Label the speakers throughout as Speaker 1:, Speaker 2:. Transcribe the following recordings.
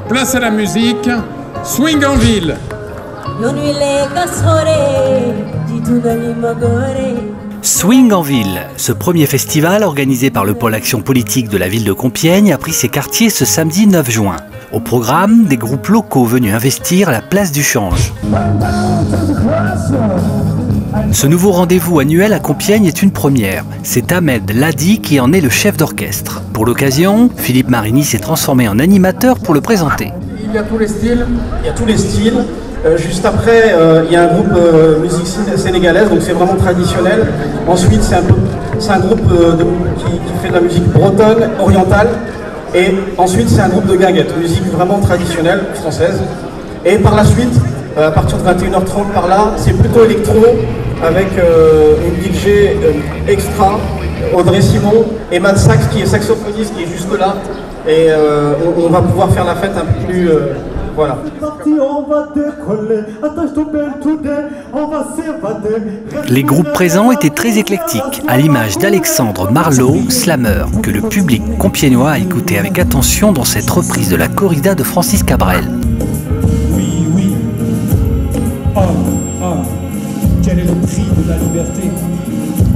Speaker 1: place à la musique, swing en ville.
Speaker 2: Swing en ville, ce premier festival organisé par le pôle action politique de la ville de Compiègne a pris ses quartiers ce samedi 9 juin. Au programme, des groupes locaux venus investir la place du change. Ce nouveau rendez-vous annuel à Compiègne est une première. C'est Ahmed Ladi qui en est le chef d'orchestre. Pour l'occasion, Philippe Marini s'est transformé en animateur pour le présenter.
Speaker 3: Il y a tous les styles. Juste après, il y a un groupe musique sénégalaise, donc c'est vraiment traditionnel. Ensuite, c'est un groupe qui fait de la musique bretonne, orientale. Et ensuite, c'est un groupe de guinguettes, musique vraiment traditionnelle, française. Et par la suite, à partir de 21h30 par là, c'est plutôt électro, avec une DJ extra, Audrey Simon, et Matt Sax, qui est saxophoniste, qui est juste là. Et on va pouvoir faire la fête un peu plus... voilà.
Speaker 2: Les groupes présents étaient très éclectiques, à l'image d'Alexandre Marleau, slammer, que le public compiègnois a écouté avec attention dans cette reprise de la corrida de Francis Cabrel.
Speaker 4: Oui, oui. Homme, quel est le prix de la liberté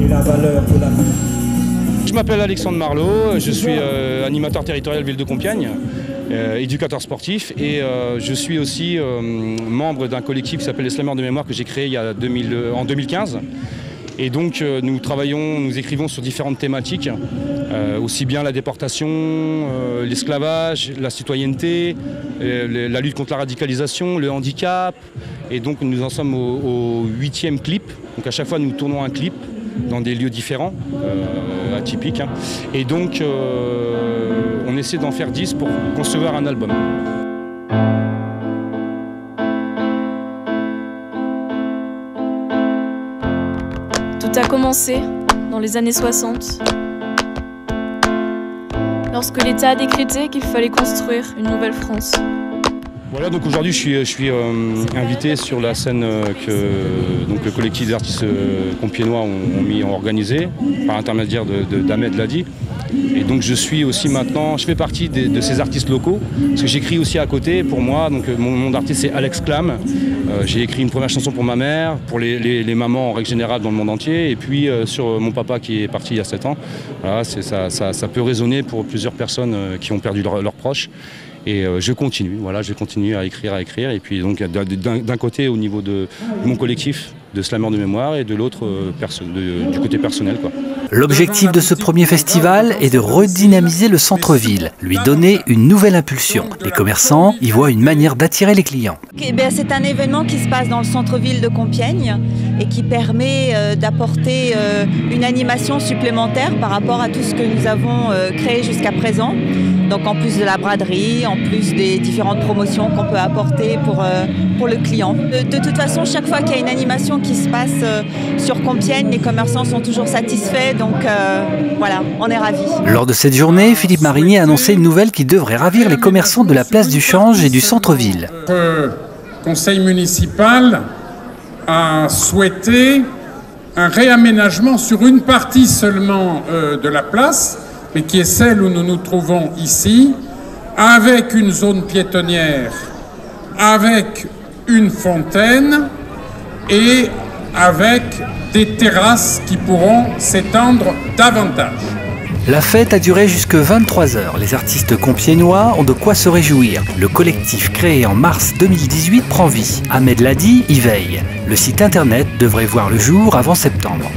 Speaker 4: et la valeur de la vie?
Speaker 5: Je m'appelle Alexandre Marleau, je suis animateur territorial ville de Compiègne, éducateur sportif et je suis aussi membre d'un collectif qui s'appelle les Slammers de mémoire que j'ai créé en 2015. Et donc nous écrivons sur différentes thématiques, aussi bien la déportation, l'esclavage, la citoyenneté, la lutte contre la radicalisation, le handicap. Et donc nous en sommes au 8e clip. Donc à chaque fois nous tournons un clip dans des lieux différents, atypiques. Hein. Et donc on essaie d'en faire 10 pour concevoir un album.
Speaker 6: Tout a commencé dans les années 60, lorsque l'État a décrété qu'il fallait construire une nouvelle France.
Speaker 5: Voilà, donc aujourd'hui je suis invité sur la scène que donc, le collectif des artistes compiègnois ont organisé par l'intermédiaire d'Ahmed Ladi. Et donc je suis aussi maintenant, je fais partie de ces artistes locaux, parce que j'écris aussi à côté pour moi, donc mon nom d'artiste c'est Alex Clam. J'ai écrit une première chanson pour ma mère, pour les mamans en règle générale dans le monde entier, et puis sur mon papa qui est parti il y a 7 ans. Voilà, ça peut résonner pour plusieurs personnes qui ont perdu leurs proches. Et je continue à écrire, et puis donc d'un côté au niveau de mon collectif de Slammers de mémoire et de l'autre du côté personnel, quoi.
Speaker 2: L'objectif de ce premier festival est de redynamiser le centre-ville, lui donner une nouvelle impulsion. Les commerçants y voient une manière d'attirer les clients.
Speaker 7: C'est un événement qui se passe dans le centre-ville de Compiègne et qui permet d'apporter une animation supplémentaire par rapport à tout ce que nous avons créé jusqu'à présent. Donc en plus de la braderie, en plus des différentes promotions qu'on peut apporter pour le client. De toute façon, chaque fois qu'il y a une animation qui se passe sur Compiègne, les commerçants sont toujours satisfaits, donc voilà, on est ravis.
Speaker 2: Lors de cette journée, Philippe Marini a annoncé une nouvelle qui devrait ravir les commerçants de la place du Change et du centre-ville.
Speaker 1: Le conseil municipal a souhaité un réaménagement sur une partie seulement de la place, mais qui est celle où nous nous trouvons ici, avec une zone piétonnière, avec une fontaine et avec des terrasses qui pourront s'étendre davantage.
Speaker 2: La fête a duré jusque 23 h. Les artistes compiègnois ont de quoi se réjouir. Le collectif créé en mars 2018 prend vie. Ahmed Ladi y veille. Le site internet devrait voir le jour avant septembre.